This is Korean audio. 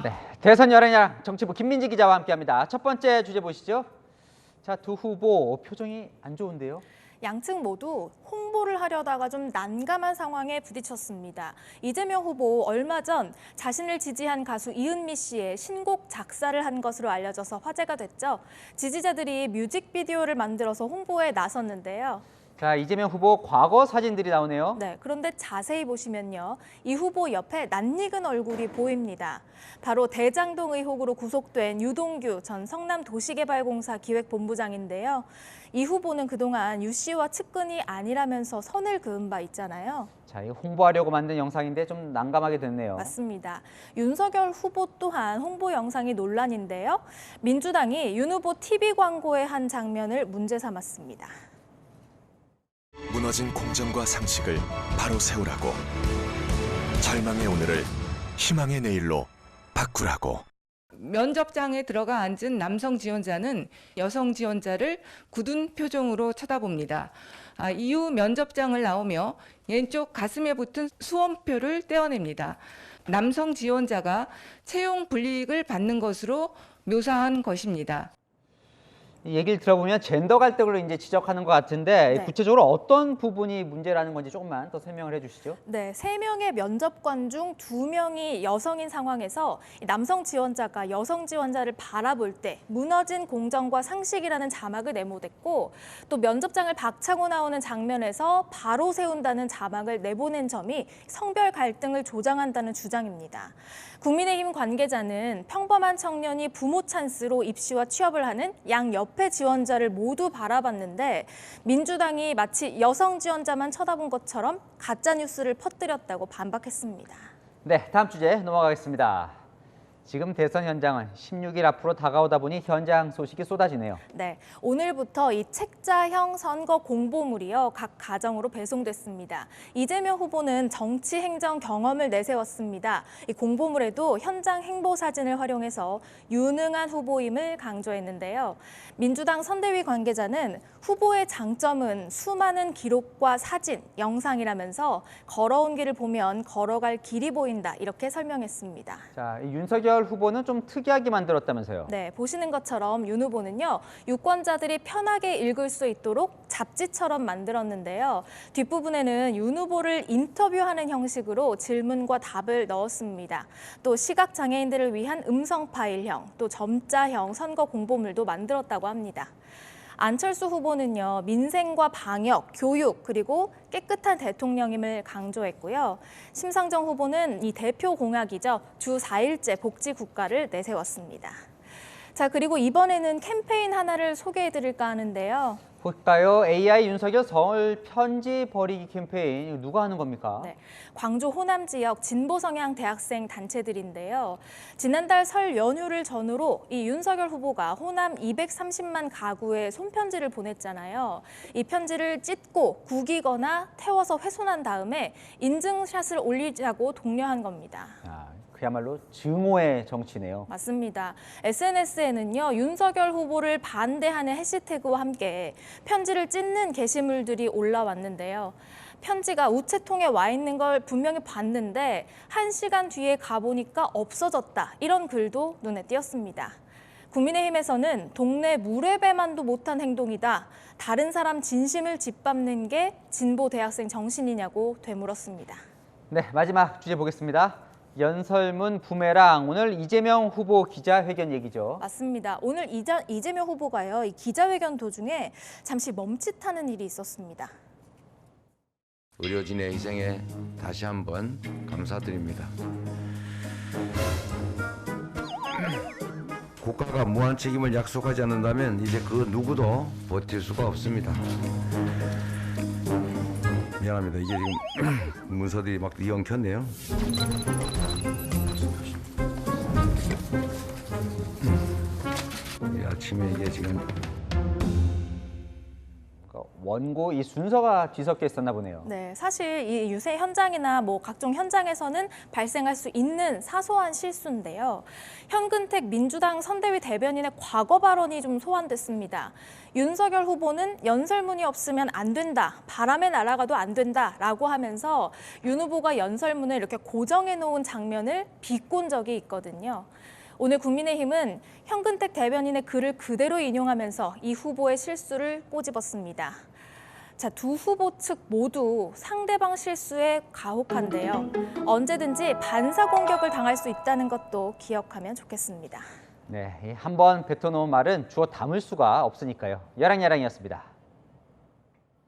네, 대선 여론야당 정치부 김민지 기자와 함께합니다. 첫 번째 주제 보시죠. 자, 두 후보 표정이 안 좋은데요. 양측 모두 홍보를 하려다가 좀 난감한 상황에 부딪혔습니다. 이재명 후보 얼마 전 자신을 지지한 가수 이은미 씨의 신곡 작사를 한 것으로 알려져서 화제가 됐죠. 지지자들이 뮤직비디오를 만들어서 홍보에 나섰는데요. 자, 이재명 후보 과거 사진들이 나오네요. 네, 그런데 자세히 보시면요. 이 후보 옆에 낯익은 얼굴이 보입니다. 바로 대장동 의혹으로 구속된 유동규 전 성남도시개발공사 기획본부장인데요. 이 후보는 그동안 유 씨와 측근이 아니라면서 선을 그은 바 있잖아요. 자, 이 홍보하려고 만든 영상인데 좀 난감하게 됐네요. 맞습니다. 윤석열 후보 또한 홍보 영상이 논란인데요. 민주당이 윤 후보 TV 광고의 한 장면을 문제 삼았습니다. 무너진 공정과 상식을 바로 세우라고. 절망의 오늘을 희망의 내일로 바꾸라고. 면접장에 들어가 앉은 남성 지원자는 여성 지원자를 굳은 표정으로 쳐다봅니다. 이후 면접장을 나오며 왼쪽 가슴에 붙은 수험표를 떼어냅니다. 남성 지원자가 채용 불이익을 받는 것으로 묘사한 것입니다. 이 얘기를 들어보면 젠더 갈등을 이제 지적하는 것 같은데 네. 구체적으로 어떤 부분이 문제라는 건지 조금만 더 설명을 해주시죠. 네, 3명의 면접관 중 2명이 여성인 상황에서 남성 지원자가 여성 지원자를 바라볼 때 무너진 공정과 상식이라는 자막을 내모댔고 또 면접장을 박차고 나오는 장면에서 바로 세운다는 자막을 내보낸 점이 성별 갈등을 조장한다는 주장입니다. 국민의힘 관계자는 평범한 청년이 부모 찬스로 입시와 취업을 하는 양옆의 지원자를 모두 바라봤는데 민주당이 마치 여성 지원자만 쳐다본 것처럼 가짜뉴스를 퍼뜨렸다고 반박했습니다. 네, 다음 주제 넘어가겠습니다. 지금 대선 현장은 16일 앞으로 다가오다 보니 현장 소식이 쏟아지네요. 네, 오늘부터 이 책자형 선거 공보물이요 각 가정으로 배송됐습니다. 이재명 후보는 정치 행정 경험을 내세웠습니다. 이 공보물에도 현장 행보 사진을 활용해서 유능한 후보임을 강조했는데요. 민주당 선대위 관계자는 후보의 장점은 수많은 기록과 사진, 영상이라면서 걸어온 길을 보면 걸어갈 길이 보인다 이렇게 설명했습니다. 자, 이 윤석열 후보는 좀 특이하게 만들었다면서요. 네, 보시는 것처럼 윤 후보는요. 유권자들이 편하게 읽을 수 있도록 잡지처럼 만들었는데요. 뒷부분에는 윤 후보를 인터뷰하는 형식으로 질문과 답을 넣었습니다. 또 시각장애인들을 위한 음성 파일형, 또 점자형 선거 공보물도 만들었다고 합니다. 안철수 후보는요, 민생과 방역, 교육, 그리고 깨끗한 대통령임을 강조했고요. 심상정 후보는 이 대표 공약이죠. 주 4일제 복지 국가를 내세웠습니다. 자, 그리고 이번에는 캠페인 하나를 소개해드릴까 하는데요. 볼까요? AI 윤석열 설 편지 버리기 캠페인 이거 누가 하는 겁니까? 네, 광주 호남 지역 진보 성향 대학생 단체들인데요. 지난달 설 연휴를 전후로 이 윤석열 후보가 호남 230만 가구에 손편지를 보냈잖아요. 이 편지를 찢고 구기거나 태워서 훼손한 다음에 인증샷을 올리자고 독려한 겁니다. 그야말로 증오의 정치네요. 맞습니다. SNS에는요, 윤석열 후보를 반대하는 해시태그와 함께 편지를 찢는 게시물들이 올라왔는데요. 편지가 우체통에 와 있는 걸 분명히 봤는데 1시간 뒤에 가보니까 없어졌다. 이런 글도 눈에 띄었습니다. 국민의힘에서는 동네 무례배만도 못한 행동이다. 다른 사람 진심을 짓밟는 게 진보 대학생 정신이냐고 되물었습니다. 네, 마지막 주제 보겠습니다. 연설문 부메랑, 오늘 이재명 후보 기자회견 얘기죠. 맞습니다. 오늘 이재명 후보가요, 이 기자회견 도중에 잠시 멈칫하는 일이 있었습니다. 의료진의 희생에 다시 한번 감사드립니다. 국가가 무한 책임을 약속하지 않는다면 이제 그 누구도 버틸 수가 없습니다. 미안합니다. 이게 지금 문서들이 막 이엉켰네요. 이 아침에 이게 지금 원고 이 순서가 뒤섞여 있었나 보네요. 네, 사실 이 유세 현장이나 뭐 각종 현장에서는 발생할 수 있는 사소한 실수인데요. 현근택 민주당 선대위 대변인의 과거 발언이 좀 소환됐습니다. 윤석열 후보는 연설문이 없으면 안 된다, 바람에 날아가도 안 된다라고 하면서 윤 후보가 연설문을 이렇게 고정해 놓은 장면을 비꼰 적이 있거든요. 오늘 국민의힘은 현근택 대변인의 글을 그대로 인용하면서 이 후보의 실수를 꼬집었습니다. 자, 두 후보 측 모두 상대방 실수에 가혹한데요. 언제든지 반사 공격을 당할 수 있다는 것도 기억하면 좋겠습니다. 네, 한번 뱉어놓은 말은 주워 담을 수가 없으니까요. 야랑야랑이었습니다.